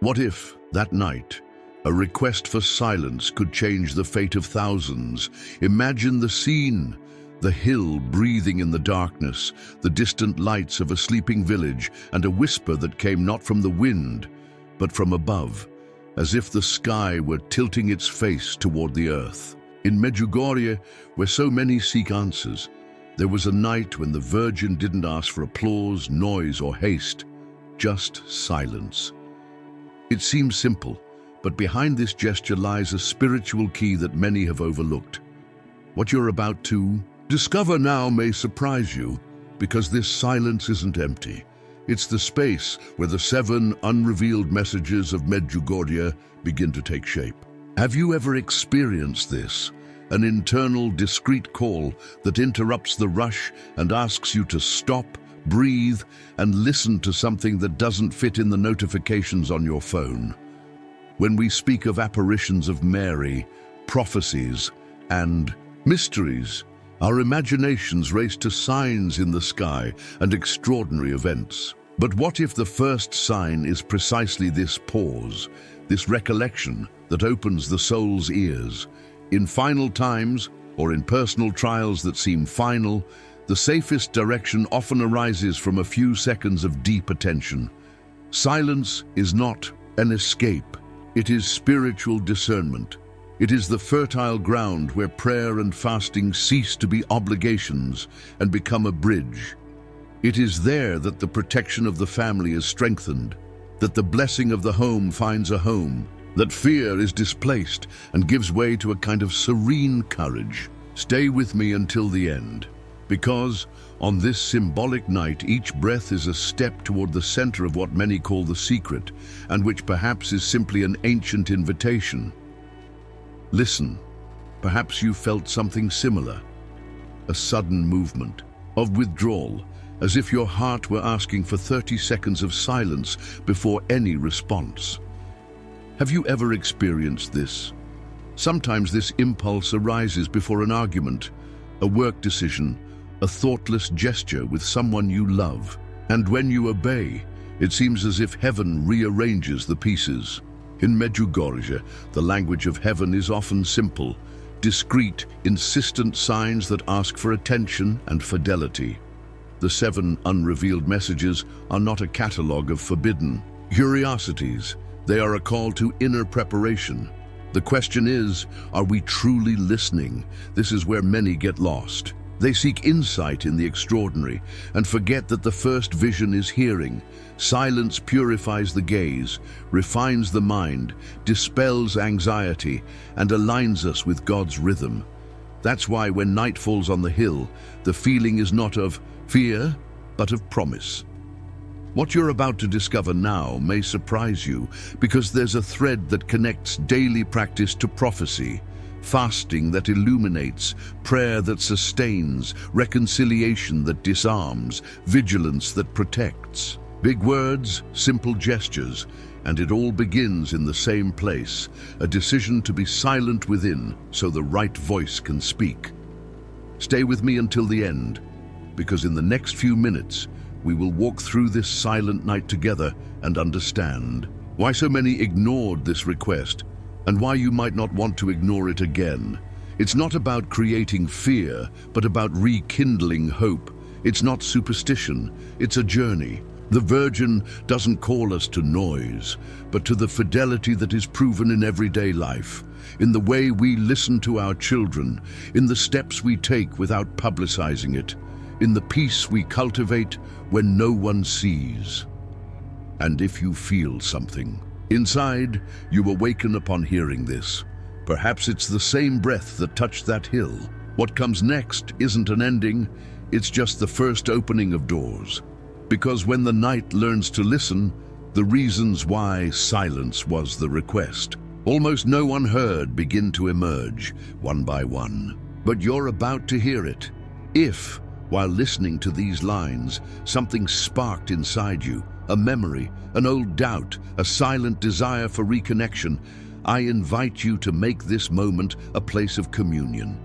What if, that night, a request for silence could change the fate of thousands? Imagine the scene. The hill breathing in the darkness, the distant lights of a sleeping village, and a whisper that came not from the wind, but from above, as if the sky were tilting its face toward the earth. In Medjugorje, where so many seek answers, there was a night when the Virgin didn't ask for applause, noise, or haste, just silence. It seems simple, but behind this gesture lies a spiritual key that many have overlooked. What you're about to discover now may surprise you, because this silence isn't empty. It's the space where the 7 unrevealed messages of Medjugorje begin to take shape. Have you ever experienced this? An internal, discreet call that interrupts the rush and asks you to stop, breathe, and listen to something that doesn't fit in the notifications on your phone. When we speak of apparitions of Mary, prophecies, and mysteries, our imaginations race to signs in the sky and extraordinary events. But what if the first sign is precisely this pause, this recollection that opens the soul's ears? In final times, or in personal trials that seem final, the safest direction often arises from a few seconds of deep attention. Silence is not an escape. It is spiritual discernment. It is the fertile ground where prayer and fasting cease to be obligations and become a bridge. It is there that the protection of the family is strengthened, that the blessing of the home finds a home, that fear is displaced and gives way to a kind of serene courage. Stay with me until the end, because on this symbolic night, each breath is a step toward the center of what many call the secret, and which perhaps is simply an ancient invitation. Listen, perhaps you felt something similar, a sudden movement of withdrawal, as if your heart were asking for 30 seconds of silence before any response. Have you ever experienced this? Sometimes this impulse arises before an argument, a work decision, a thoughtless gesture with someone you love. And when you obey, it seems as if heaven rearranges the pieces. In Medjugorje, the language of heaven is often simple, discreet, insistent signs that ask for attention and fidelity. The 7 unrevealed messages are not a catalogue of forbidden curiosities. They are a call to inner preparation. The question is, are we truly listening? This is where many get lost. They seek insight in the extraordinary and forget that the first vision is hearing. Silence purifies the gaze, refines the mind, dispels anxiety, and aligns us with God's rhythm. That's why when night falls on the hill, the feeling is not of fear, but of promise. What you're about to discover now may surprise you, because there's a thread that connects daily practice to prophecy, fasting that illuminates, prayer that sustains, reconciliation that disarms, vigilance that protects. Big words, simple gestures, and it all begins in the same place, a decision to be silent within so the right voice can speak. Stay with me until the end, because in the next few minutes, we will walk through this silent night together and understand why so many ignored this request and why you might not want to ignore it again. It's not about creating fear, but about rekindling hope. It's not superstition, it's a journey. The Virgin doesn't call us to noise, but to the fidelity that is proven in everyday life, in the way we listen to our children, in the steps we take without publicizing it, in the peace we cultivate when no one sees. And if you feel something inside, you awaken upon hearing this. Perhaps it's the same breath that touched that hill. What comes next isn't an ending, it's just the first opening of doors. Because when the night learns to listen, the reasons why silence was the request, almost no one heard, begin to emerge, one by one. But you're about to hear it. If, while listening to these lines, something sparked inside you, a memory, an old doubt, a silent desire for reconnection, I invite you to make this moment a place of communion.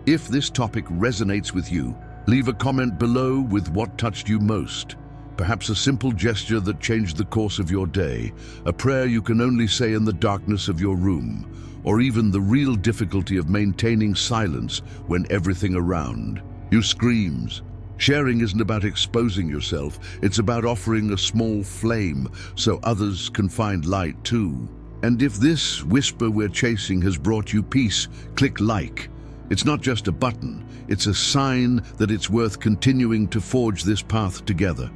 If this topic resonates with you, leave a comment below with what touched you most. Perhaps a simple gesture that changed the course of your day, a prayer you can only say in the darkness of your room, or even the real difficulty of maintaining silence when everything around you screams. Sharing isn't about exposing yourself, it's about offering a small flame so others can find light too. And if this whisper we're chasing has brought you peace, click like. It's not just a button, it's a sign that it's worth continuing to forge this path together.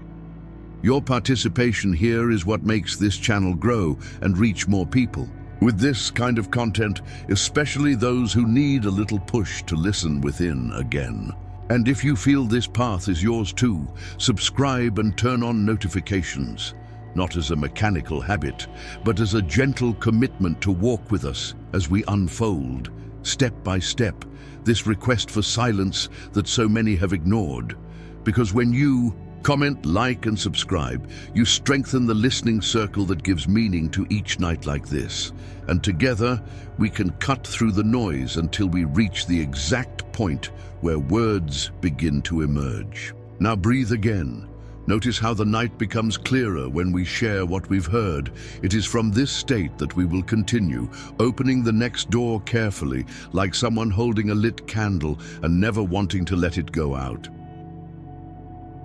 Your participation here is what makes this channel grow and reach more people. With this kind of content, especially those who need a little push to listen within again. And if you feel this path is yours too, subscribe and turn on notifications. Not as a mechanical habit, but as a gentle commitment to walk with us as we unfold, step by step, this request for silence that so many have ignored. Because when you comment, like, and subscribe, you strengthen the listening circle that gives meaning to each night like this. And together, we can cut through the noise until we reach the exact point where words begin to emerge. Now breathe again. Notice how the night becomes clearer when we share what we've heard. It is from this state that we will continue, opening the next door carefully, like someone holding a lit candle and never wanting to let it go out.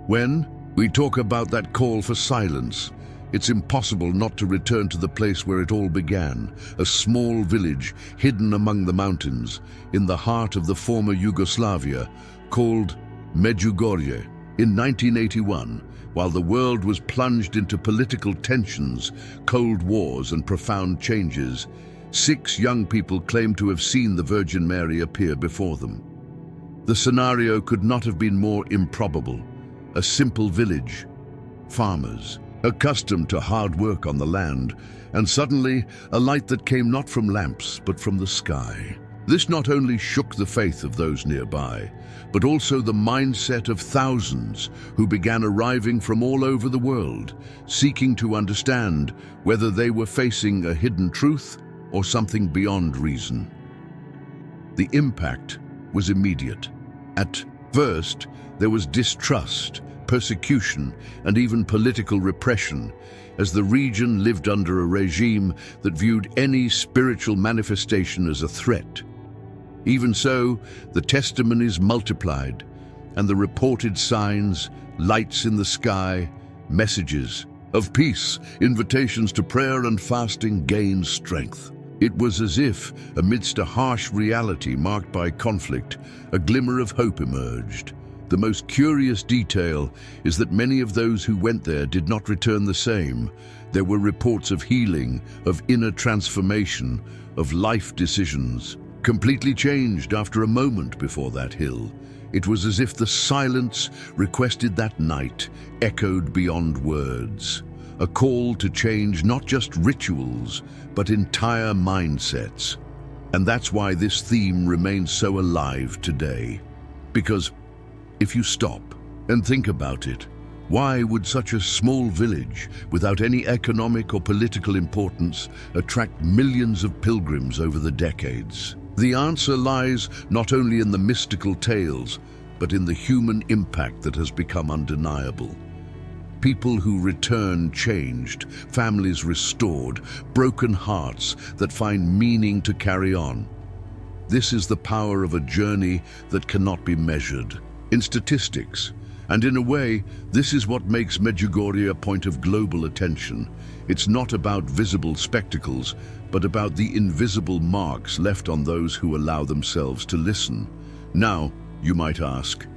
When we talk about that call for silence, it's impossible not to return to the place where it all began, a small village hidden among the mountains, in the heart of the former Yugoslavia, called Medjugorje. In 1981, while the world was plunged into political tensions, cold wars, and profound changes, 6 young people claimed to have seen the Virgin Mary appear before them. The scenario could not have been more improbable. A simple village, farmers, accustomed to hard work on the land, and suddenly a light that came not from lamps but from the sky. This not only shook the faith of those nearby, but also the mindset of thousands who began arriving from all over the world, seeking to understand whether they were facing a hidden truth or something beyond reason. The impact was immediate. At first, there was distrust, persecution, and even political repression, as the region lived under a regime that viewed any spiritual manifestation as a threat. Even so, the testimonies multiplied, and the reported signs, lights in the sky, messages of peace, invitations to prayer and fasting gained strength. It was as if, amidst a harsh reality marked by conflict, a glimmer of hope emerged. The most curious detail is that many of those who went there did not return the same. There were reports of healing, of inner transformation, of life decisions, completely changed after a moment before that hill. It was as if the silence requested that night echoed beyond words. A call to change not just rituals, but entire mindsets. And that's why this theme remains so alive today. Because if you stop and think about it, why would such a small village, without any economic or political importance, attract millions of pilgrims over the decades? The answer lies not only in the mystical tales, but in the human impact that has become undeniable. People who return changed, families restored, broken hearts that find meaning to carry on. This is the power of a journey that cannot be measured in statistics, and in a way, this is what makes Medjugorje a point of global attention. It's not about visible spectacles, but about the invisible marks left on those who allow themselves to listen. Now, you might ask,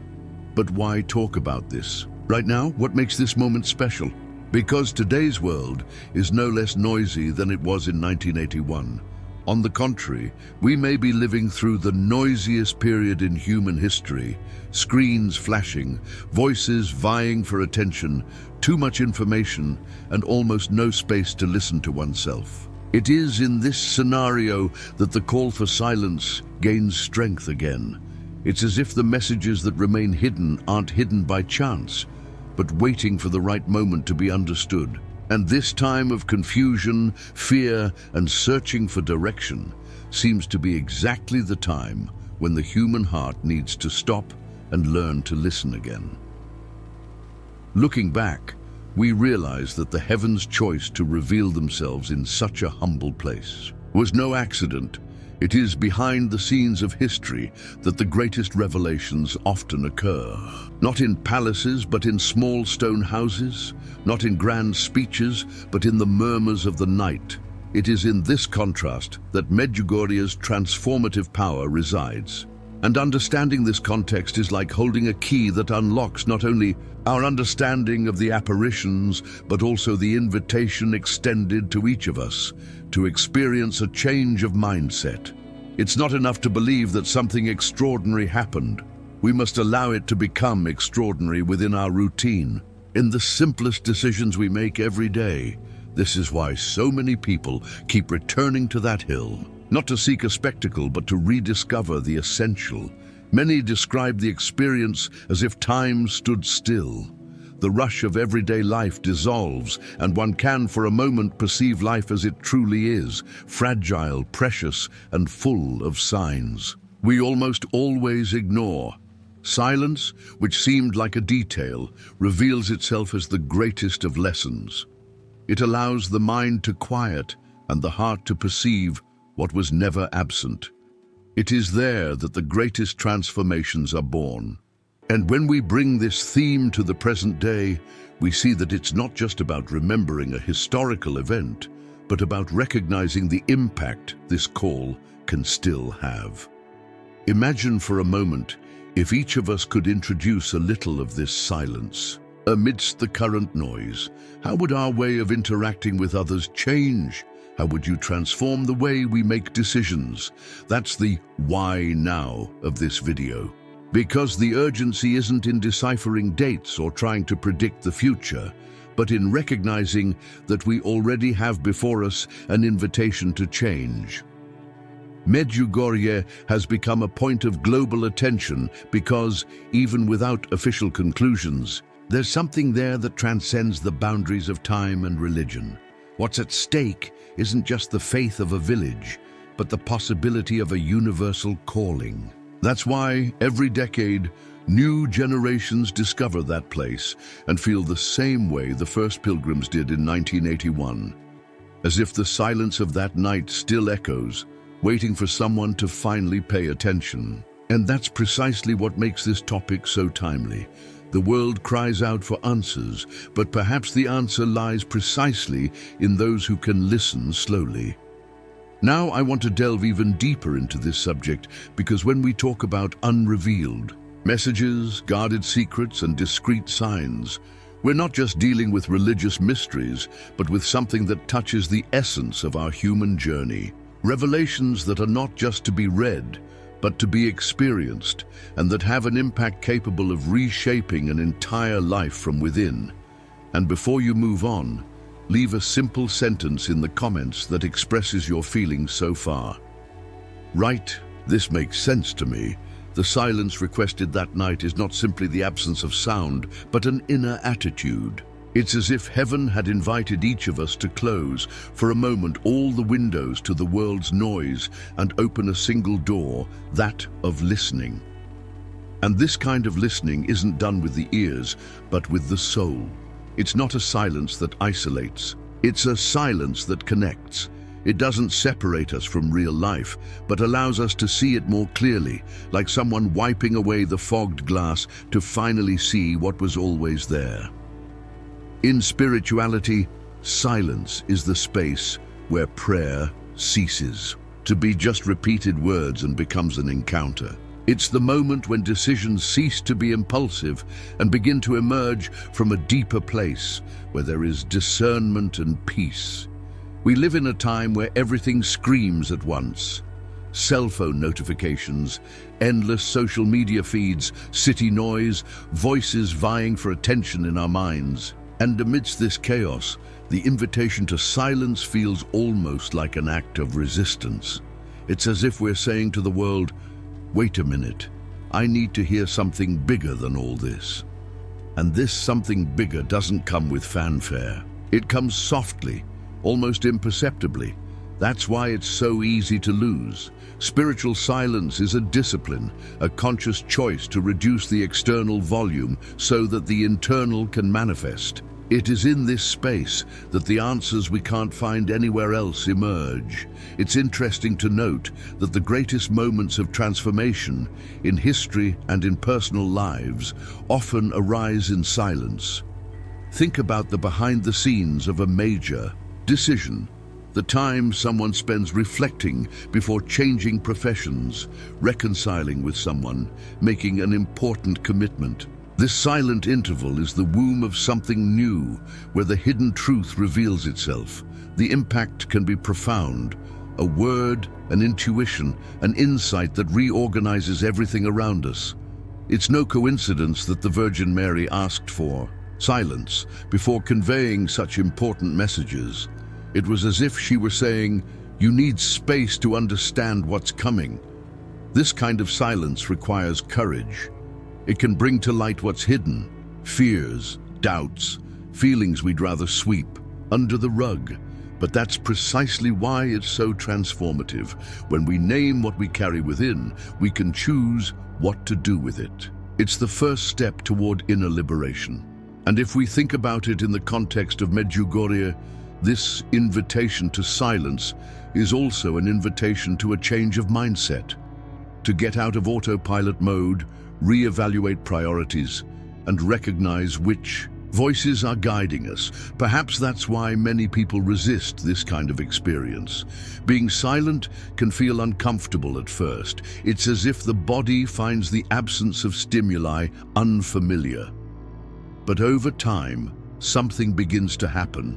but why talk about this? Right now, what makes this moment special? Because today's world is no less noisy than it was in 1981. On the contrary, we may be living through the noisiest period in human history. Screens flashing, voices vying for attention, too much information, and almost no space to listen to oneself. It is in this scenario that the call for silence gains strength again. It's as if the messages that remain hidden aren't hidden by chance, but waiting for the right moment to be understood. And this time of confusion, fear, and searching for direction seems to be exactly the time when the human heart needs to stop and learn to listen again. Looking back, we realize that the heavens' choice to reveal themselves in such a humble place was no accident. It is behind the scenes of history that the greatest revelations often occur. Not in palaces, but in small stone houses. Not in grand speeches, but in the murmurs of the night. It is in this contrast that Medjugorje's transformative power resides. And understanding this context is like holding a key that unlocks not only our understanding of the apparitions, but also the invitation extended to each of us to experience a change of mindset. It's not enough to believe that something extraordinary happened. We must allow it to become extraordinary within our routine, in the simplest decisions we make every day. This is why so many people keep returning to that hill, not to seek a spectacle, but to rediscover the essential. Many describe the experience as if time stood still. The rush of everyday life dissolves, and one can for a moment perceive life as it truly is, fragile, precious, and full of signs we almost always ignore. Silence, which seemed like a detail, reveals itself as the greatest of lessons. It allows the mind to quiet and the heart to perceive what was never absent. It is there that the greatest transformations are born. And when we bring this theme to the present day, we see that it's not just about remembering a historical event, but about recognizing the impact this call can still have. Imagine for a moment if each of us could introduce a little of this silence. Amidst the current noise, how would our way of interacting with others change? How would you transform the way we make decisions? That's the why now of this video. Because the urgency isn't in deciphering dates or trying to predict the future, but in recognizing that we already have before us an invitation to change. Medjugorje has become a point of global attention because, even without official conclusions, there's something there that transcends the boundaries of time and religion. What's at stake isn't just the faith of a village, but the possibility of a universal calling. That's why, every decade, new generations discover that place and feel the same way the first pilgrims did in 1981. As if the silence of that night still echoes, waiting for someone to finally pay attention. And that's precisely what makes this topic so timely. The world cries out for answers, but perhaps the answer lies precisely in those who can listen slowly. Now I want to delve even deeper into this subject, because when we talk about unrevealed messages, guarded secrets, and discreet signs, we're not just dealing with religious mysteries, but with something that touches the essence of our human journey. Revelations that are not just to be read, but to be experienced, and that have an impact capable of reshaping an entire life from within. And before you move on, leave a simple sentence in the comments that expresses your feelings so far. Write, "This makes sense to me." The silence requested that night is not simply the absence of sound, but an inner attitude. It's as if heaven had invited each of us to close, for a moment, all the windows to the world's noise and open a single door, that of listening. And this kind of listening isn't done with the ears, but with the soul. It's not a silence that isolates. It's a silence that connects. It doesn't separate us from real life, but allows us to see it more clearly, like someone wiping away the fogged glass to finally see what was always there. In spirituality, silence is the space where prayer ceases to be just repeated words and becomes an encounter. It's the moment when decisions cease to be impulsive and begin to emerge from a deeper place where there is discernment and peace. We live in a time where everything screams at once. Cell phone notifications, endless social media feeds, city noise, voices vying for attention in our minds. And amidst this chaos, the invitation to silence feels almost like an act of resistance. It's as if we're saying to the world, "Wait a minute, I need to hear something bigger than all this." And this something bigger doesn't come with fanfare. It comes softly, almost imperceptibly. That's why it's so easy to lose. Spiritual silence is a discipline, a conscious choice to reduce the external volume so that the internal can manifest. It is in this space that the answers we can't find anywhere else emerge. It's interesting to note that the greatest moments of transformation in history and in personal lives often arise in silence. Think about the behind the scenes of a major decision, the time someone spends reflecting before changing professions, reconciling with someone, making an important commitment. This silent interval is the womb of something new, where the hidden truth reveals itself. The impact can be profound. A word, an intuition, an insight that reorganizes everything around us. It's no coincidence that the Virgin Mary asked for silence before conveying such important messages. It was as if she were saying, "You need space to understand what's coming." This kind of silence requires courage. It can bring to light what's hidden, fears, doubts, feelings we'd rather sweep under the rug. But that's precisely why it's so transformative. When we name what we carry within, we can choose what to do with it. It's the first step toward inner liberation. And if we think about it in the context of Medjugorje, this invitation to silence is also an invitation to a change of mindset, to get out of autopilot mode, reevaluate priorities, and recognize which voices are guiding us. Perhaps that's why many people resist this kind of experience. Being silent can feel uncomfortable at first. It's as if the body finds the absence of stimuli unfamiliar. But over time, something begins to happen.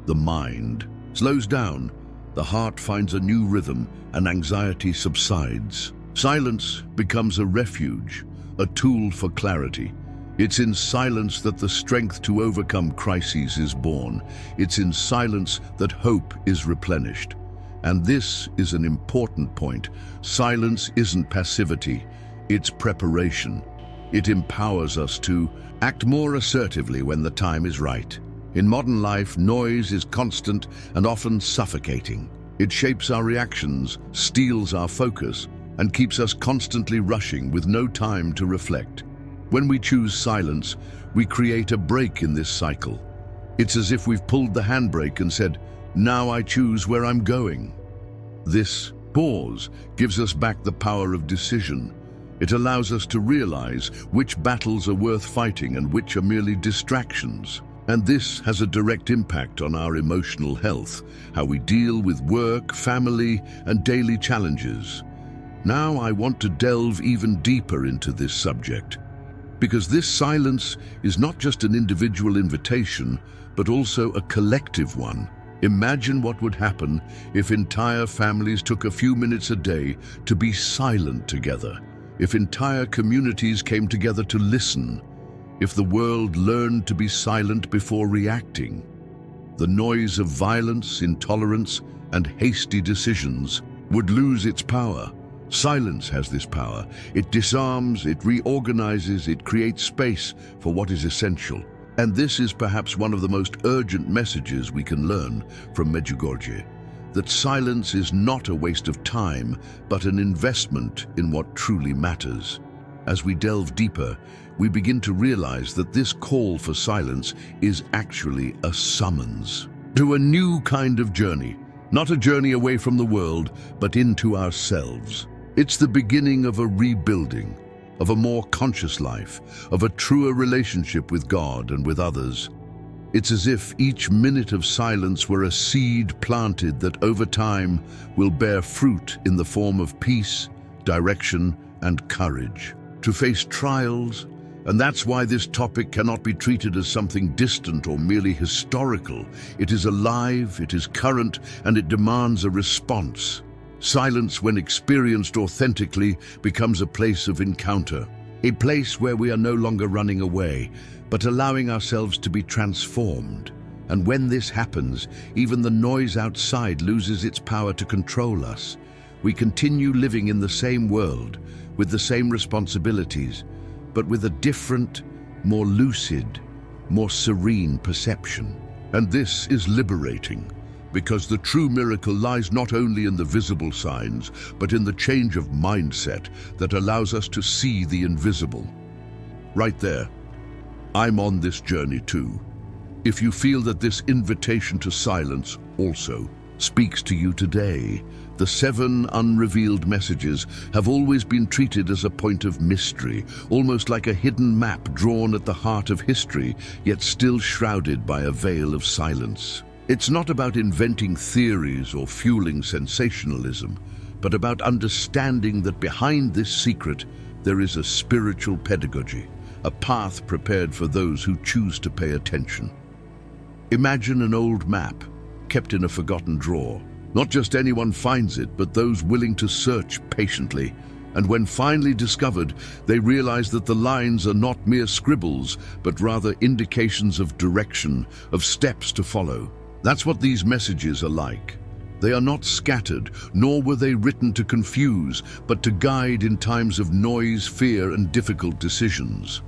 The mind slows down, the heart finds a new rhythm, and anxiety subsides. Silence becomes a refuge, a tool for clarity. It's in silence that the strength to overcome crises is born. It's in silence that hope is replenished. And this is an important point. Silence isn't passivity, it's preparation. It empowers us to act more assertively when the time is right. In modern life, noise is constant and often suffocating. It shapes our reactions, steals our focus, and keeps us constantly rushing with no time to reflect. When we choose silence, we create a break in this cycle. It's as if we've pulled the handbrake and said, "Now I choose where I'm going." This pause gives us back the power of decision. It allows us to realize which battles are worth fighting and which are merely distractions. And this has a direct impact on our emotional health, how we deal with work, family, and daily challenges. Now I want to delve even deeper into this subject, because this silence is not just an individual invitation, but also a collective one. Imagine what would happen if entire families took a few minutes a day to be silent together, if entire communities came together to listen, if the world learned to be silent before reacting. The noise of violence, intolerance, and hasty decisions would lose its power. Silence has this power. It disarms, it reorganizes, it creates space for what is essential. And this is perhaps one of the most urgent messages we can learn from Medjugorje, that silence is not a waste of time, but an investment in what truly matters. As we delve deeper, we begin to realize that this call for silence is actually a summons to a new kind of journey, not a journey away from the world, but into ourselves. It's the beginning of a rebuilding, of a more conscious life, of a truer relationship with God and with others. It's as if each minute of silence were a seed planted that over time will bear fruit in the form of peace, direction, and courage to face trials. And that's why this topic cannot be treated as something distant or merely historical. It is alive, it is current, and it demands a response. Silence, when experienced authentically, becomes a place of encounter, a place where we are no longer running away, but allowing ourselves to be transformed. And when this happens, even the noise outside loses its power to control us. We continue living in the same world, with the same responsibilities, but with a different, more lucid, more serene perception. And this is liberating, because the true miracle lies not only in the visible signs, but in the change of mindset that allows us to see the invisible. Right there, I'm on this journey too. If you feel that this invitation to silence also speaks to you today, the 7 unrevealed messages have always been treated as a point of mystery, almost like a hidden map drawn at the heart of history, yet still shrouded by a veil of silence. It's not about inventing theories or fueling sensationalism, but about understanding that behind this secret there is a spiritual pedagogy, a path prepared for those who choose to pay attention. Imagine an old map kept in a forgotten drawer. Not just anyone finds it, but those willing to search patiently. And when finally discovered, they realize that the lines are not mere scribbles, but rather indications of direction, of steps to follow. That's what these messages are like. They are not scattered, nor were they written to confuse, but to guide in times of noise, fear, and difficult decisions.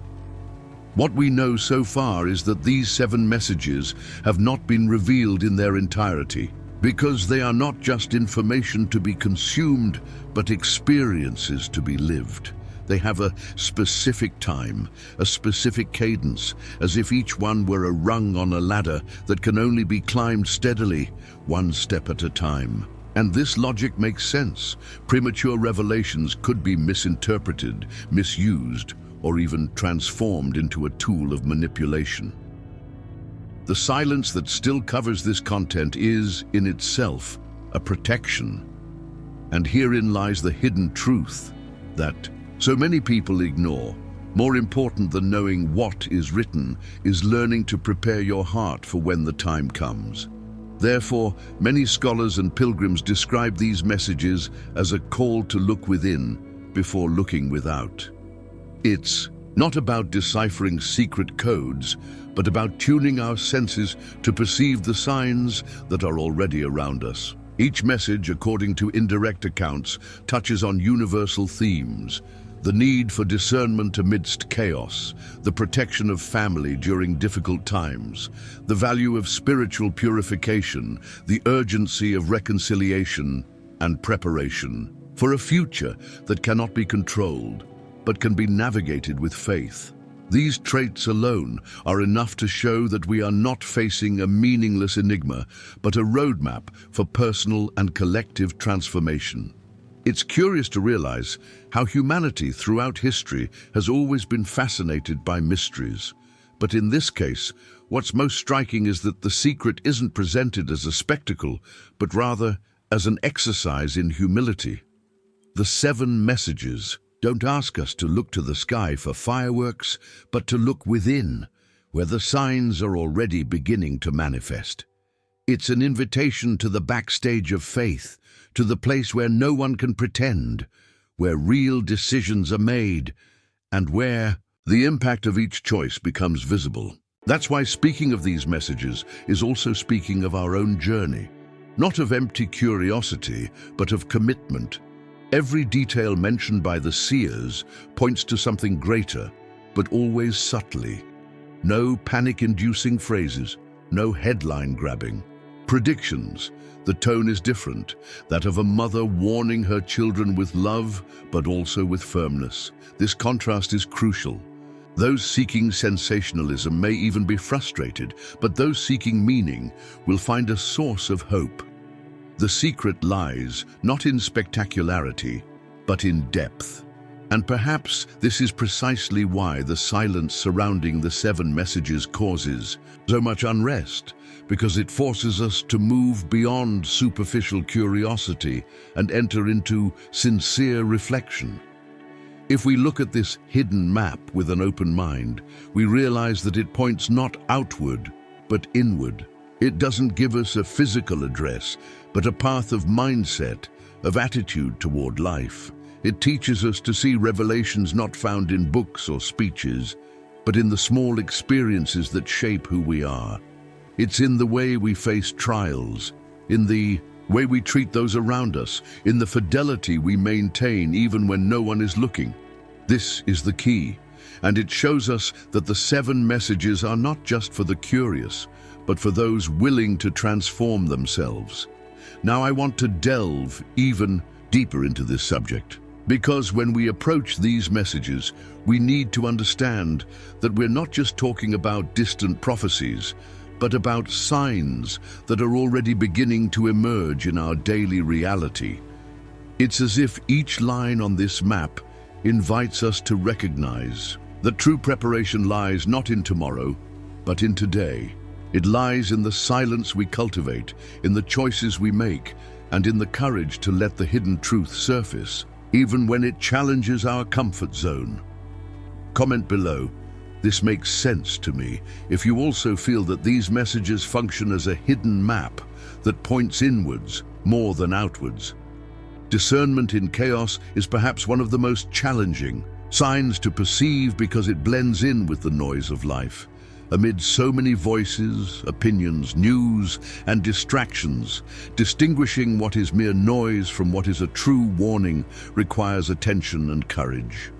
What we know so far is that these 7 messages have not been revealed in their entirety, because they are not just information to be consumed, but experiences to be lived. They have a specific time, a specific cadence, as if each one were a rung on a ladder that can only be climbed steadily, one step at a time. And this logic makes sense. Premature revelations could be misinterpreted, misused, or even transformed into a tool of manipulation. The silence that still covers this content is, in itself, a protection. And herein lies the hidden truth that so many people ignore. More important than knowing what is written is learning to prepare your heart for when the time comes. Therefore, many scholars and pilgrims describe these messages as a call to look within before looking without. It's not about deciphering secret codes, but about tuning our senses to perceive the signs that are already around us. Each message, according to indirect accounts, touches on universal themes: the need for discernment amidst chaos, the protection of family during difficult times, the value of spiritual purification, the urgency of reconciliation and preparation for a future that cannot be controlled, but can be navigated with faith. These traits alone are enough to show that we are not facing a meaningless enigma, but a roadmap for personal and collective transformation. It's curious to realize how humanity throughout history has always been fascinated by mysteries. But in this case, what's most striking is that the secret isn't presented as a spectacle, but rather as an exercise in humility. The 7 messages don't ask us to look to the sky for fireworks, but to look within, where the signs are already beginning to manifest. It's an invitation to the backstage of faith, to the place where no one can pretend, where real decisions are made, and where the impact of each choice becomes visible. That's why speaking of these messages is also speaking of our own journey, not of empty curiosity, but of commitment. Every detail mentioned by the seers points to something greater, but always subtly. No panic-inducing phrases, no headline-grabbing. Predictions. The tone is different, that of a mother warning her children with love, but also with firmness. This contrast is crucial. Those seeking sensationalism may even be frustrated, but those seeking meaning will find a source of hope. The secret lies not in spectacularity, but in depth. And perhaps this is precisely why the silence surrounding the 7 messages causes so much unrest, because it forces us to move beyond superficial curiosity and enter into sincere reflection. If we look at this hidden map with an open mind, we realize that it points not outward, but inward. It doesn't give us a physical address, but a path of mindset, of attitude toward life. It teaches us to see revelations not found in books or speeches, but in the small experiences that shape who we are. It's in the way we face trials, in the way we treat those around us, in the fidelity we maintain even when no one is looking. This is the key, and it shows us that the 7 messages are not just for the curious, but for those willing to transform themselves. Now I want to delve even deeper into this subject, because when we approach these messages, we need to understand that we're not just talking about distant prophecies, but about signs that are already beginning to emerge in our daily reality. It's as if each line on this map invites us to recognize that true preparation lies not in tomorrow, but in today. It lies in the silence we cultivate, in the choices we make, and in the courage to let the hidden truth surface, even when it challenges our comfort zone. Comment below. This makes sense to me if you also feel that these messages function as a hidden map that points inwards more than outwards. Discernment in chaos is perhaps one of the most challenging signs to perceive because it blends in with the noise of life. Amid so many voices, opinions, news, and distractions, distinguishing what is mere noise from what is a true warning requires attention and courage.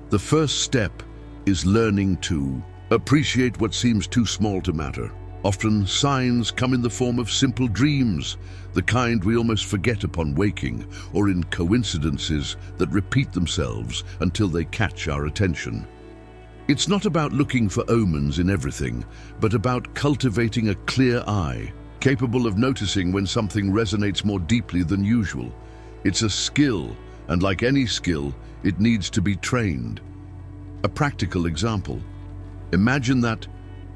The first step is learning to appreciate what seems too small to matter. Often signs come in the form of simple dreams, the kind we almost forget upon waking, or in coincidences that repeat themselves until they catch our attention. It's not about looking for omens in everything, but about cultivating a clear eye, capable of noticing when something resonates more deeply than usual. It's a skill, and like any skill, it needs to be trained. A practical example. Imagine that,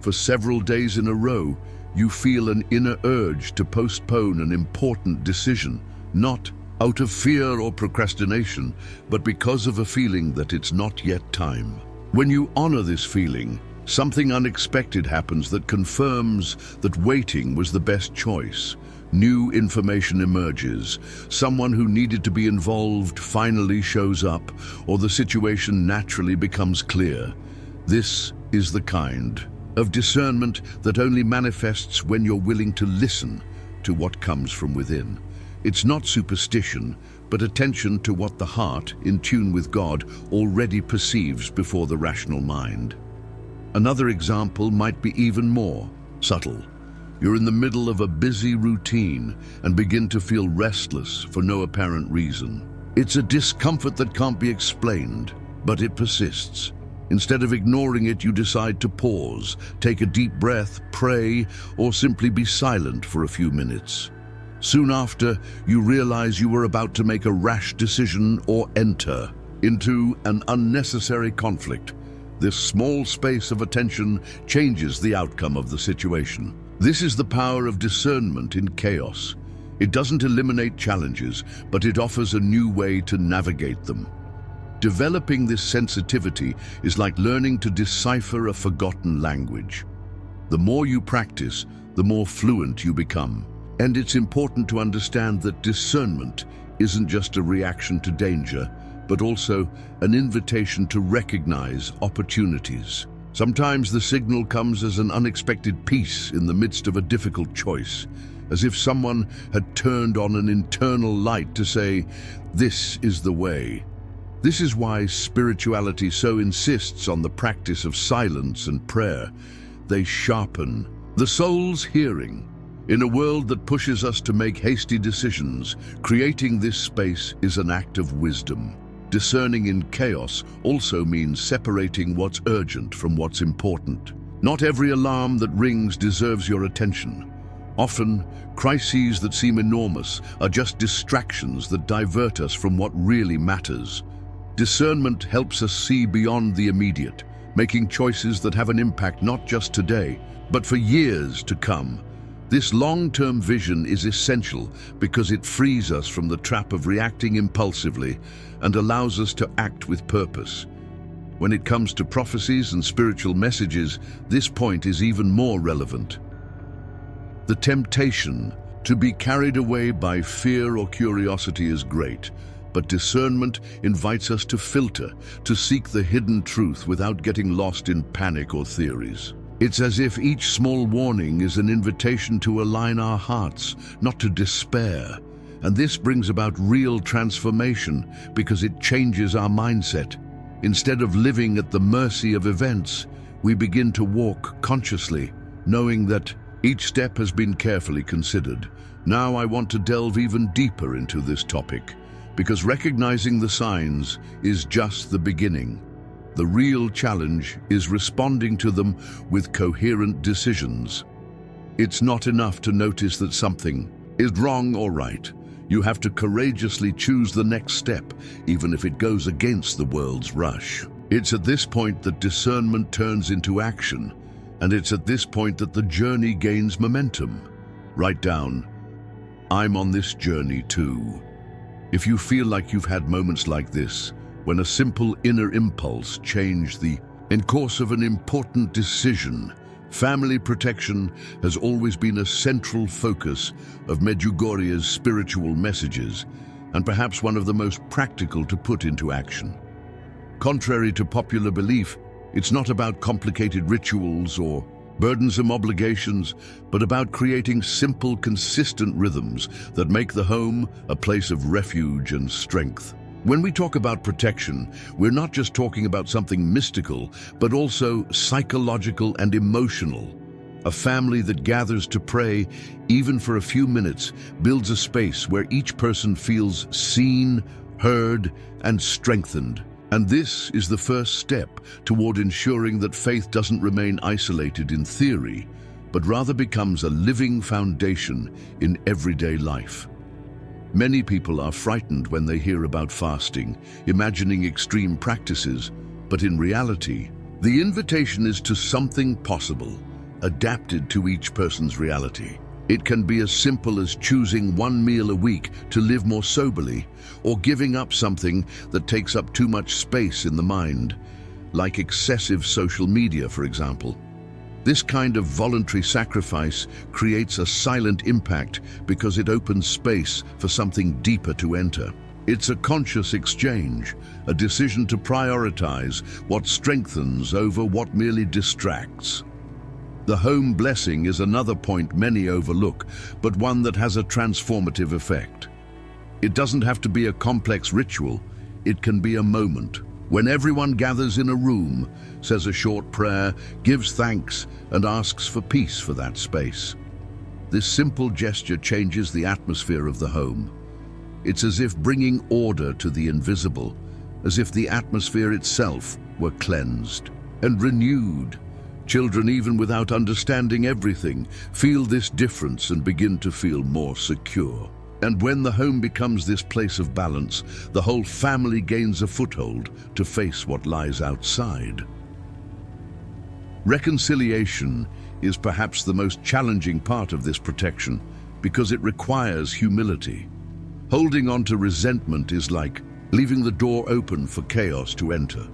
for several days in a row, you feel an inner urge to postpone an important decision, not out of fear or procrastination, but because of a feeling that it's not yet time. When you honor this feeling, something unexpected happens that confirms that waiting was the best choice. New information emerges, someone who needed to be involved finally shows up, or the situation naturally becomes clear. This is the kind of discernment that only manifests when you're willing to listen to what comes from within. It's not superstition, but attention to what the heart, in tune with God, already perceives before the rational mind. Another example might be even more subtle. You're in the middle of a busy routine and begin to feel restless for no apparent reason. It's a discomfort that can't be explained, but it persists. Instead of ignoring it, you decide to pause, take a deep breath, pray, or simply be silent for a few minutes. Soon after, you realize you were about to make a rash decision or enter into an unnecessary conflict. This small space of attention changes the outcome of the situation. This is the power of discernment in chaos. It doesn't eliminate challenges, but it offers a new way to navigate them. Developing this sensitivity is like learning to decipher a forgotten language. The more you practice, the more fluent you become. And it's important to understand that discernment isn't just a reaction to danger, but also an invitation to recognize opportunities. Sometimes the signal comes as an unexpected peace in the midst of a difficult choice, as if someone had turned on an internal light to say, "This is the way." This is why spirituality so insists on the practice of silence and prayer. They sharpen the soul's hearing. In a world that pushes us to make hasty decisions, creating this space is an act of wisdom. Discerning in chaos also means separating what's urgent from what's important. Not every alarm that rings deserves your attention. Often, crises that seem enormous are just distractions that divert us from what really matters. Discernment helps us see beyond the immediate, making choices that have an impact not just today, but for years to come. This long-term vision is essential because it frees us from the trap of reacting impulsively and allows us to act with purpose. When it comes to prophecies and spiritual messages, this point is even more relevant. The temptation to be carried away by fear or curiosity is great, but discernment invites us to filter, to seek the hidden truth without getting lost in panic or theories. It's as if each small warning is an invitation to align our hearts, not to despair. And this brings about real transformation because it changes our mindset. Instead of living at the mercy of events, we begin to walk consciously, knowing that each step has been carefully considered. Now I want to delve even deeper into this topic, because recognizing the signs is just the beginning. The real challenge is responding to them with coherent decisions. It's not enough to notice that something is wrong or right. You have to courageously choose the next step, even if it goes against the world's rush. It's at this point that discernment turns into action, and it's at this point that the journey gains momentum. Write down, "I'm on this journey too." If you feel like you've had moments like this, when a simple inner impulse changed the course of an important decision, family protection has always been a central focus of Medjugorje's spiritual messages, and perhaps one of the most practical to put into action. Contrary to popular belief, it's not about complicated rituals or burdensome obligations, but about creating simple, consistent rhythms that make the home a place of refuge and strength. When we talk about protection, we're not just talking about something mystical, but also psychological and emotional. A family that gathers to pray, even for a few minutes, builds a space where each person feels seen, heard, and strengthened. And this is the first step toward ensuring that faith doesn't remain isolated in theory, but rather becomes a living foundation in everyday life. Many people are frightened when they hear about fasting, imagining extreme practices, but in reality, the invitation is to something possible, adapted to each person's reality. It can be as simple as choosing one meal a week to live more soberly, or giving up something that takes up too much space in the mind, like excessive social media, for example. This kind of voluntary sacrifice creates a silent impact because it opens space for something deeper to enter. It's a conscious exchange, a decision to prioritize what strengthens over what merely distracts. The home blessing is another point many overlook, but one that has a transformative effect. It doesn't have to be a complex ritual. It can be a moment when everyone gathers in a room, says a short prayer, gives thanks, and asks for peace for that space. This simple gesture changes the atmosphere of the home. It's as if bringing order to the invisible, as if the atmosphere itself were cleansed and renewed. Children, even without understanding everything, feel this difference and begin to feel more secure. And when the home becomes this place of balance, the whole family gains a foothold to face what lies outside. Reconciliation is perhaps the most challenging part of this protection because it requires humility. Holding on to resentment is like leaving the door open for chaos to enter.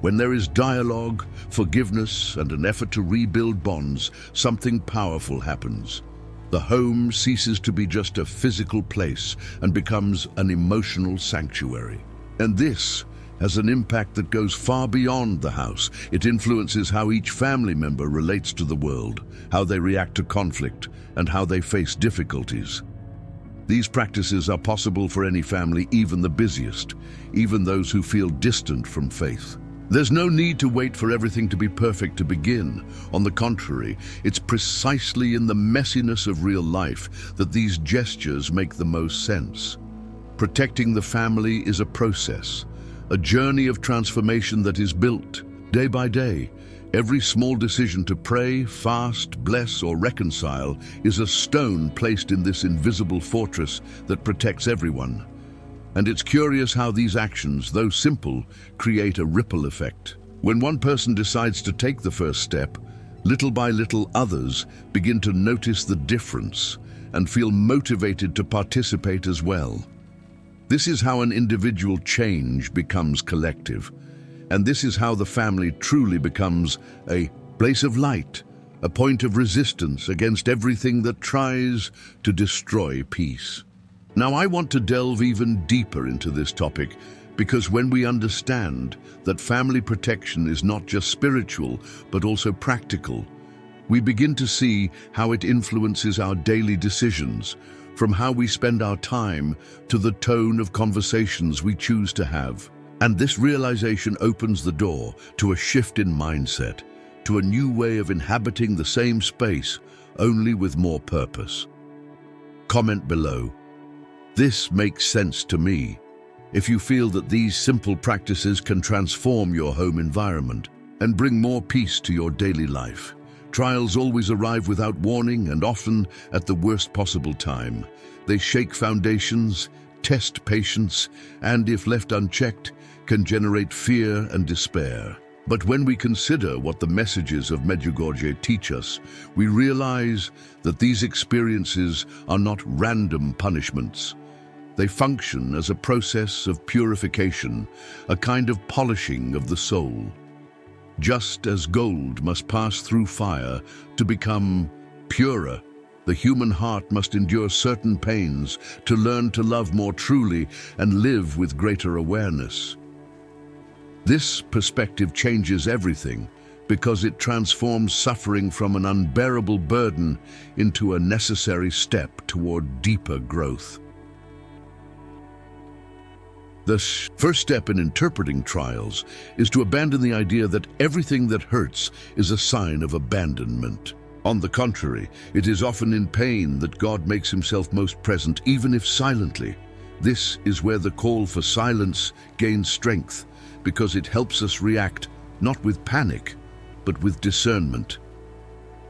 When there is dialogue, forgiveness, and an effort to rebuild bonds, something powerful happens. The home ceases to be just a physical place and becomes an emotional sanctuary. And this has an impact that goes far beyond the house. It influences how each family member relates to the world, how they react to conflict, and how they face difficulties. These practices are possible for any family, even the busiest, even those who feel distant from faith. There's no need to wait for everything to be perfect to begin. On the contrary, it's precisely in the messiness of real life that these gestures make the most sense. Protecting the family is a process, a journey of transformation that is built day by day. Every small decision to pray, fast, bless, or reconcile is a stone placed in this invisible fortress that protects everyone. And it's curious how these actions, though simple, create a ripple effect. When one person decides to take the first step, little by little others begin to notice the difference and feel motivated to participate as well. This is how an individual change becomes collective. And this is how the family truly becomes a place of light, a point of resistance against everything that tries to destroy peace. Now, I want to delve even deeper into this topic because when we understand that family protection is not just spiritual, but also practical, we begin to see how it influences our daily decisions, from how we spend our time to the tone of conversations we choose to have. And this realization opens the door to a shift in mindset, to a new way of inhabiting the same space, only with more purpose. Comment below. This makes sense to me. If you feel that these simple practices can transform your home environment and bring more peace to your daily life, Trials always arrive without warning and often at the worst possible time. They shake foundations, test patience, and if left unchecked, can generate fear and despair. But when we consider what the messages of Medjugorje teach us, we realize that these experiences are not random punishments. They function as a process of purification, a kind of polishing of the soul. Just as gold must pass through fire to become purer, the human heart must endure certain pains to learn to love more truly and live with greater awareness. This perspective changes everything because it transforms suffering from an unbearable burden into a necessary step toward deeper growth. The first step in interpreting trials is to abandon the idea that everything that hurts is a sign of abandonment. On the contrary, it is often in pain that God makes himself most present, even if silently. This is where the call for silence gains strength, because it helps us react not with panic, but with discernment.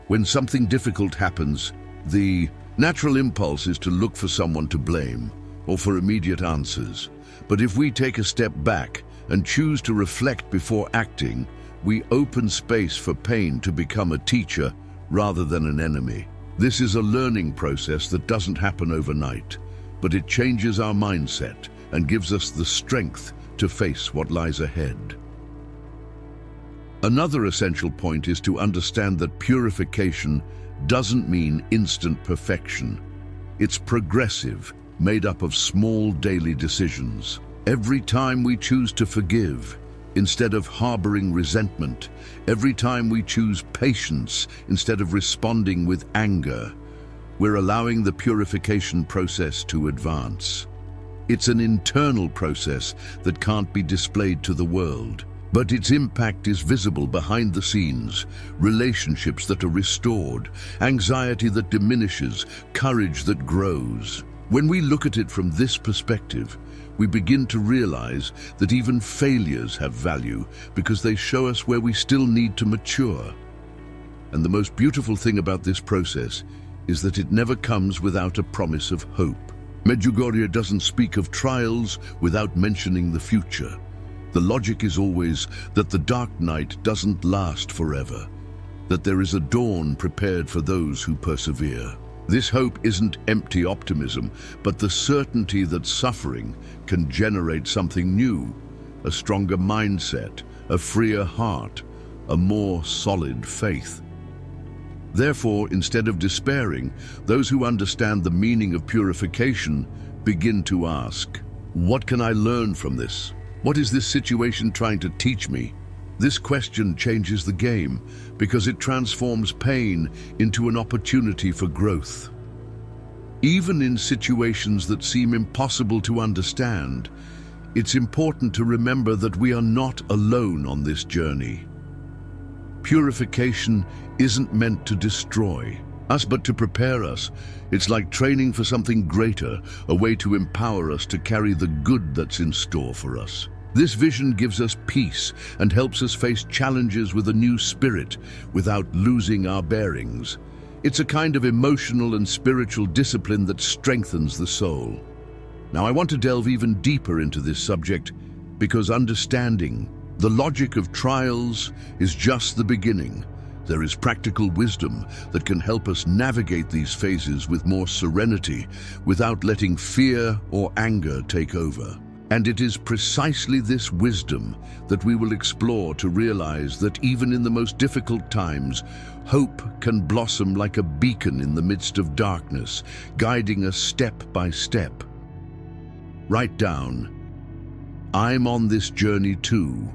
When something difficult happens, the natural impulse is to look for someone to blame or for immediate answers. But if we take a step back and choose to reflect before acting, we open space for pain to become a teacher rather than an enemy. This is a learning process that doesn't happen overnight, but it changes our mindset and gives us the strength to face what lies ahead. Another essential point is to understand that purification doesn't mean instant perfection. It's progressive, made up of small daily decisions. Every time we choose to forgive, instead of harboring resentment, every time we choose patience instead of responding with anger, we're allowing the purification process to advance. It's an internal process that can't be displayed to the world, but its impact is visible behind the scenes. Relationships that are restored, anxiety that diminishes, courage that grows. When we look at it from this perspective, we begin to realize that even failures have value because they show us where we still need to mature. And the most beautiful thing about this process is that it never comes without a promise of hope. Medjugorje doesn't speak of trials without mentioning the future. The logic is always that the dark night doesn't last forever, that there is a dawn prepared for those who persevere. This hope isn't empty optimism, but the certainty that suffering can generate something new, a stronger mindset, a freer heart, a more solid faith. Therefore, instead of despairing, those who understand the meaning of purification begin to ask, what can I learn from this? What is this situation trying to teach me? This question changes the game because it transforms pain into an opportunity for growth. Even in situations that seem impossible to understand, it's important to remember that we are not alone on this journey. Purification isn't meant to destroy us, but to prepare us. It's like training for something greater, a way to empower us to carry the good that's in store for us. This vision gives us peace and helps us face challenges with a new spirit without losing our bearings. It's a kind of emotional and spiritual discipline that strengthens the soul. Now, I want to delve even deeper into this subject because understanding the logic of trials is just the beginning. There is practical wisdom that can help us navigate these phases with more serenity without letting fear or anger take over. And it is precisely this wisdom that we will explore to realize that even in the most difficult times, hope can blossom like a beacon in the midst of darkness, guiding us step by step. Write down, I'm on this journey too.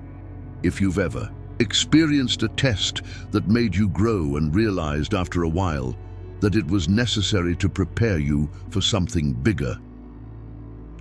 If you've ever experienced a test that made you grow and realized after a while that it was necessary to prepare you for something bigger.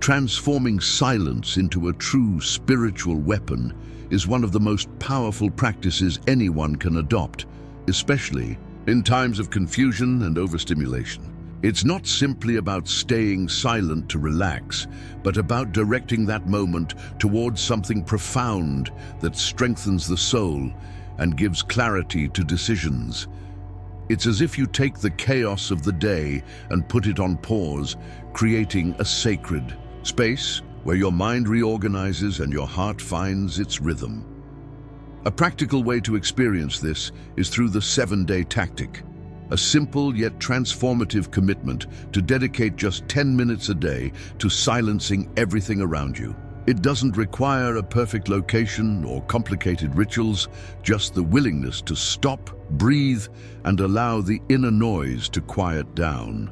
Transforming silence into a true spiritual weapon is one of the most powerful practices anyone can adopt, especially in times of confusion and overstimulation. It's not simply about staying silent to relax, but about directing that moment towards something profound that strengthens the soul and gives clarity to decisions. It's as if you take the chaos of the day and put it on pause, creating a sacred space where your mind reorganizes and your heart finds its rhythm. A practical way to experience this is through the 7-day tactic, a simple yet transformative commitment to dedicate just 10 minutes a day to silencing everything around you. It doesn't require a perfect location or complicated rituals, just the willingness to stop, breathe, and allow the inner noise to quiet down.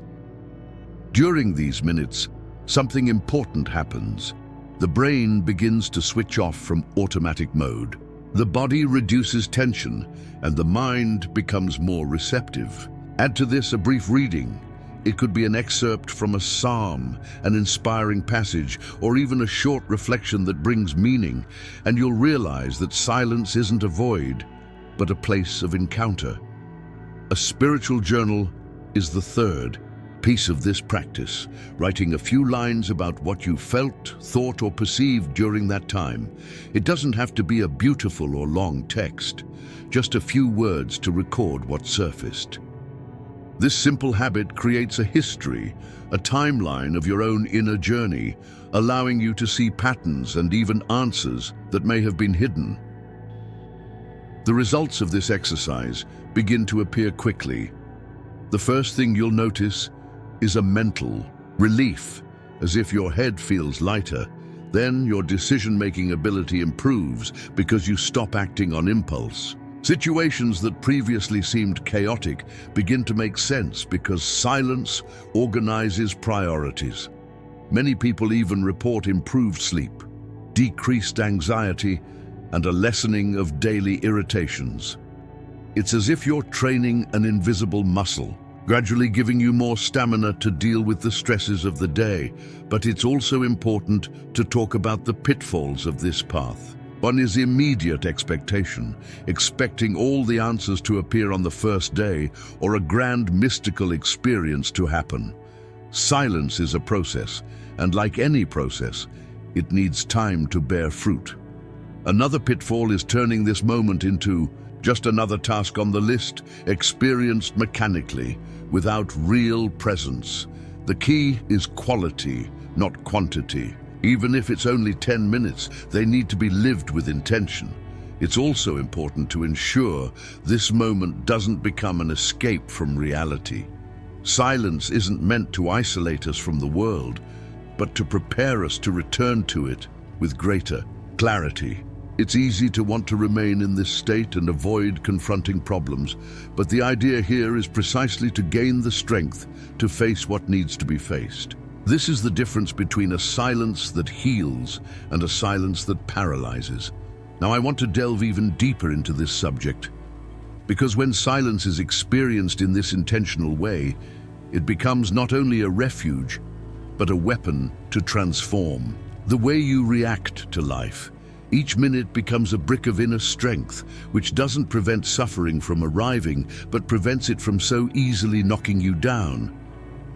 During these minutes, something important happens. The brain begins to switch off from automatic mode. The body reduces tension, and the mind becomes more receptive. Add to this a brief reading. It could be an excerpt from a psalm, an inspiring passage, or even a short reflection that brings meaning, and you'll realize that silence isn't a void, but a place of encounter. A spiritual journal is the third piece of this practice, writing a few lines about what you felt, thought, or perceived during that time. It doesn't have to be a beautiful or long text, just a few words to record what surfaced. This simple habit creates a history, a timeline of your own inner journey, allowing you to see patterns and even answers that may have been hidden. The results of this exercise begin to appear quickly. The first thing you'll notice is a mental relief, as if your head feels lighter. Then your decision-making ability improves because you stop acting on impulse. Situations that previously seemed chaotic begin to make sense because silence organizes priorities. Many people even report improved sleep, decreased anxiety, and a lessening of daily irritations. It's as if you're training an invisible muscle, gradually giving you more stamina to deal with the stresses of the day. But it's also important to talk about the pitfalls of this path. One is immediate expectation, expecting all the answers to appear on the first day or a grand mystical experience to happen. Silence is a process, and like any process, it needs time to bear fruit. Another pitfall is turning this moment into just another task on the list, experienced mechanically, without real presence. The key is quality, not quantity. Even if it's only 10 minutes, they need to be lived with intention. It's also important to ensure this moment doesn't become an escape from reality. Silence isn't meant to isolate us from the world, but to prepare us to return to it with greater clarity. It's easy to want to remain in this state and avoid confronting problems, but the idea here is precisely to gain the strength to face what needs to be faced. This is the difference between a silence that heals and a silence that paralyzes. Now, I want to delve even deeper into this subject, because when silence is experienced in this intentional way, it becomes not only a refuge, but a weapon to transform the way you react to life. Each minute becomes a brick of inner strength, which doesn't prevent suffering from arriving, but prevents it from so easily knocking you down.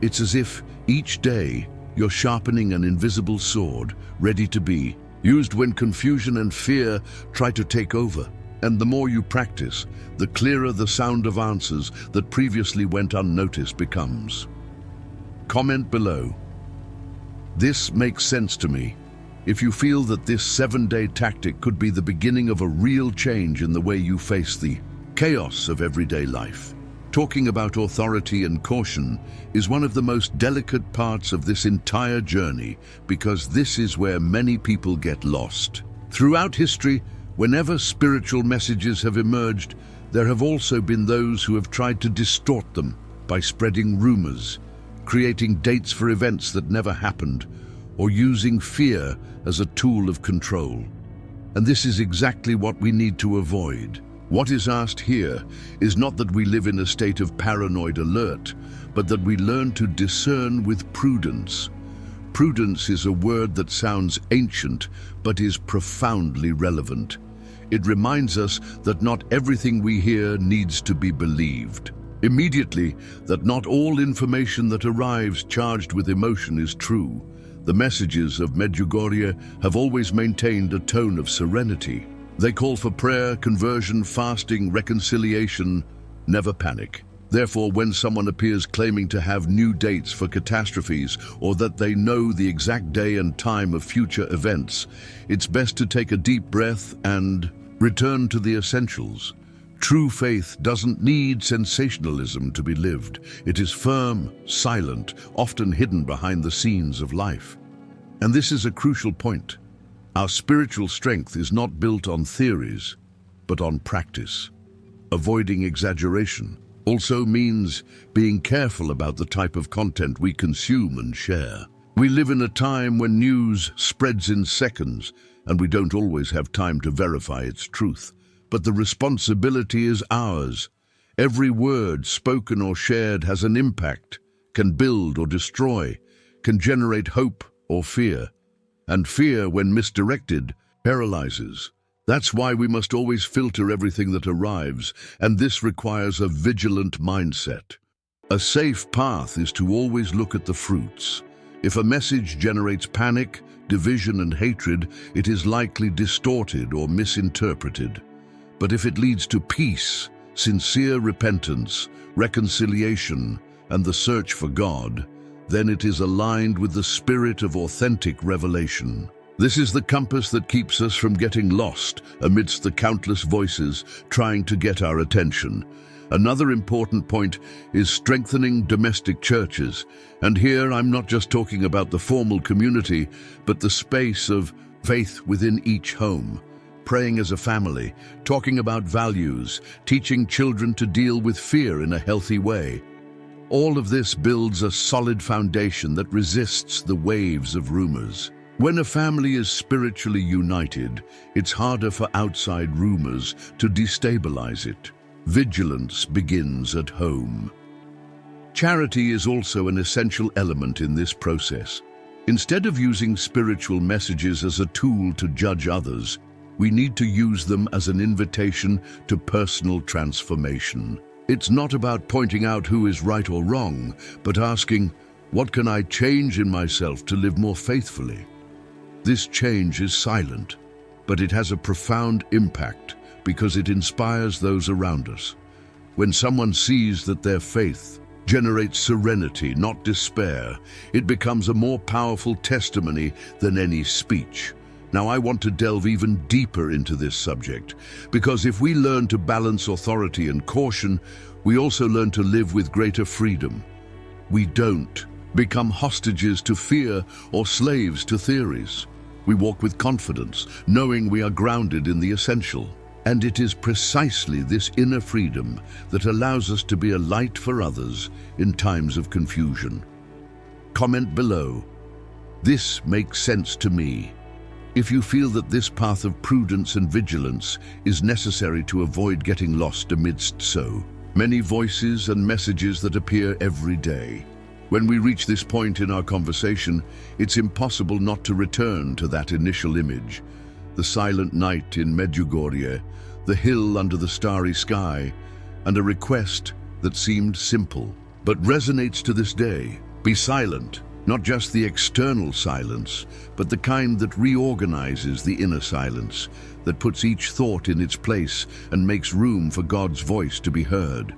It's as if each day you're sharpening an invisible sword, ready to be used when confusion and fear try to take over. And the more you practice, the clearer the sound of answers that previously went unnoticed becomes. Comment below. This makes sense to me. If you feel that this 7-day tactic could be the beginning of a real change in the way you face the chaos of everyday life. Talking about authority and caution is one of the most delicate parts of this entire journey, because this is where many people get lost. Throughout history, whenever spiritual messages have emerged, there have also been those who have tried to distort them by spreading rumors, creating dates for events that never happened, or using fear as a tool of control. And this is exactly what we need to avoid. What is asked here is not that we live in a state of paranoid alert, but that we learn to discern with prudence. Prudence is a word that sounds ancient, but is profoundly relevant. It reminds us that not everything we hear needs to be believed. Immediately, that not all information that arrives charged with emotion is true. The messages of Medjugorje have always maintained a tone of serenity. They call for prayer, conversion, fasting, reconciliation. Never panic. Therefore, when someone appears claiming to have new dates for catastrophes or that they know the exact day and time of future events, it's best to take a deep breath and return to the essentials. True faith doesn't need sensationalism to be lived. It is firm, silent, often hidden behind the scenes of life. And this is a crucial point. Our spiritual strength is not built on theories, but on practice. Avoiding exaggeration also means being careful about the type of content we consume and share. We live in a time when news spreads in seconds, and we don't always have time to verify its truth. But the responsibility is ours. Every word spoken or shared has an impact, can build or destroy, can generate hope or fear. And fear, when misdirected, paralyzes. That's why we must always filter everything that arrives, and this requires a vigilant mindset. A safe path is to always look at the fruits. If a message generates panic, division, and hatred, it is likely distorted or misinterpreted. But if it leads to peace, sincere repentance, reconciliation, and the search for God, then it is aligned with the spirit of authentic revelation. This is the compass that keeps us from getting lost amidst the countless voices trying to get our attention. Another important point is strengthening domestic churches. And here I'm not just talking about the formal community, but the space of faith within each home. Praying as a family, talking about values, teaching children to deal with fear in a healthy way. All of this builds a solid foundation that resists the waves of rumors. When a family is spiritually united, it's harder for outside rumors to destabilize it. Vigilance begins at home. Charity is also an essential element in this process. Instead of using spiritual messages as a tool to judge others, we need to use them as an invitation to personal transformation. It's not about pointing out who is right or wrong, but asking, what can I change in myself to live more faithfully? This change is silent, but it has a profound impact because it inspires those around us. When someone sees that their faith generates serenity, not despair, it becomes a more powerful testimony than any speech. Now, I want to delve even deeper into this subject, because if we learn to balance authority and caution, we also learn to live with greater freedom. We don't become hostages to fear or slaves to theories. We walk with confidence, knowing we are grounded in the essential. And it is precisely this inner freedom that allows us to be a light for others in times of confusion. Comment below. This makes sense to me. If you feel that this path of prudence and vigilance is necessary to avoid getting lost amidst so many voices and messages that appear every day. When we reach this point in our conversation, it's impossible not to return to that initial image. The silent night in Medjugorje, the hill under the starry sky, and a request that seemed simple, but resonates to this day. Be silent. Not just the external silence, but the kind that reorganizes the inner silence, that puts each thought in its place and makes room for God's voice to be heard.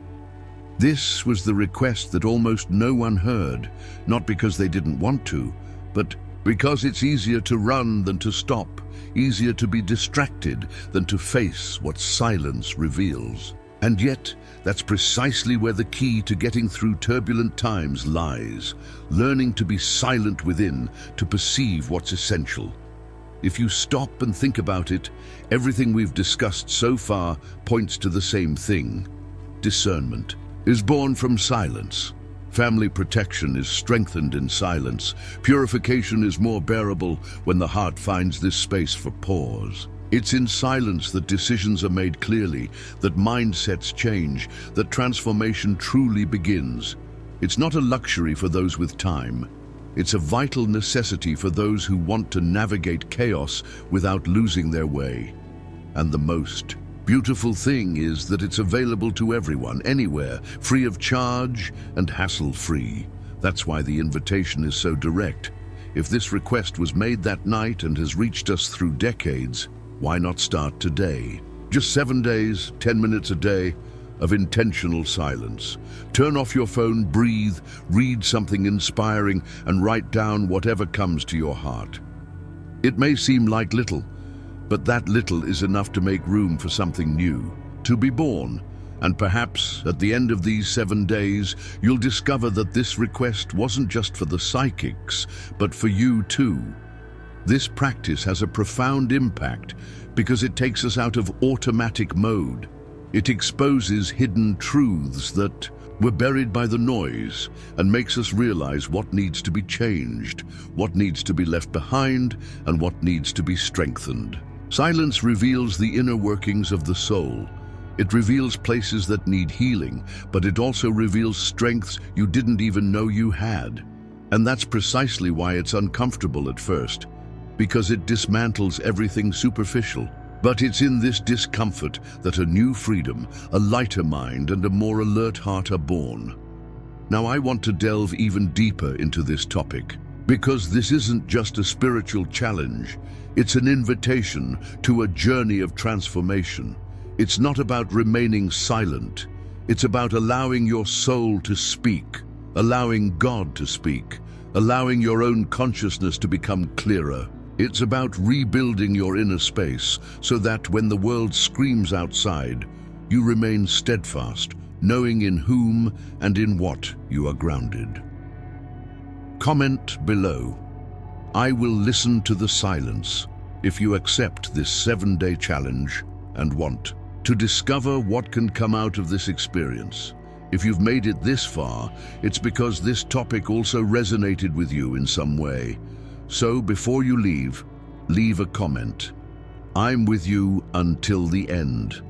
This was the request that almost no one heard, not because they didn't want to, but because it's easier to run than to stop, easier to be distracted than to face what silence reveals. And yet, that's precisely where the key to getting through turbulent times lies, learning to be silent within, to perceive what's essential. If you stop and think about it, everything we've discussed so far points to the same thing. Discernment is born from silence. Family protection is strengthened in silence. Purification is more bearable when the heart finds this space for pause. It's in silence that decisions are made clearly, that mindsets change, that transformation truly begins. It's not a luxury for those with time. It's a vital necessity for those who want to navigate chaos without losing their way. And the most beautiful thing is that it's available to everyone, anywhere, free of charge and hassle-free. That's why the invitation is so direct. If this request was made that night and has reached us through decades, why not start today? Just 7 days, 10 minutes a day, of intentional silence. Turn off your phone, breathe, read something inspiring, and write down whatever comes to your heart. It may seem like little, but that little is enough to make room for something new, to be born. And perhaps, at the end of these 7 days, you'll discover that this request wasn't just for the psychics, but for you too. This practice has a profound impact because it takes us out of automatic mode. It exposes hidden truths that were buried by the noise and makes us realize what needs to be changed, what needs to be left behind, and what needs to be strengthened. Silence reveals the inner workings of the soul. It reveals places that need healing, but it also reveals strengths you didn't even know you had. And that's precisely why it's uncomfortable at first, because it dismantles everything superficial. But it's in this discomfort that a new freedom, a lighter mind, and a more alert heart are born. Now I want to delve even deeper into this topic, because this isn't just a spiritual challenge, it's an invitation to a journey of transformation. It's not about remaining silent, it's about allowing your soul to speak, allowing God to speak, allowing your own consciousness to become clearer. It's about rebuilding your inner space so that when the world screams outside, you remain steadfast, knowing in whom and in what you are grounded. Comment below. I will listen to the silence if you accept this 7-day challenge and want to discover what can come out of this experience. If you've made it this far, it's because this topic also resonated with you in some way. So before you leave a comment. I'm with you until the end.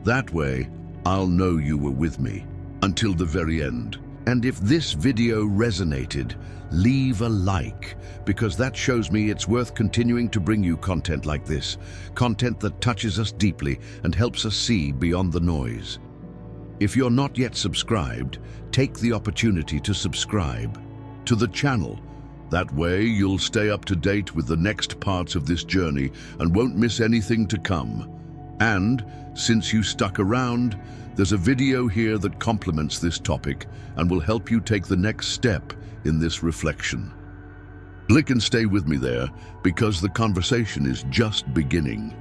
That way, I'll know you were with me until the very end. And if this video resonated, leave a like, because that shows me it's worth continuing to bring you content like this, content that touches us deeply and helps us see beyond the noise. If you're not yet subscribed, take the opportunity to subscribe to the channel. That way, you'll stay up to date with the next parts of this journey and won't miss anything to come. And, since you stuck around, there's a video here that complements this topic and will help you take the next step in this reflection. Click and stay with me there, because the conversation is just beginning.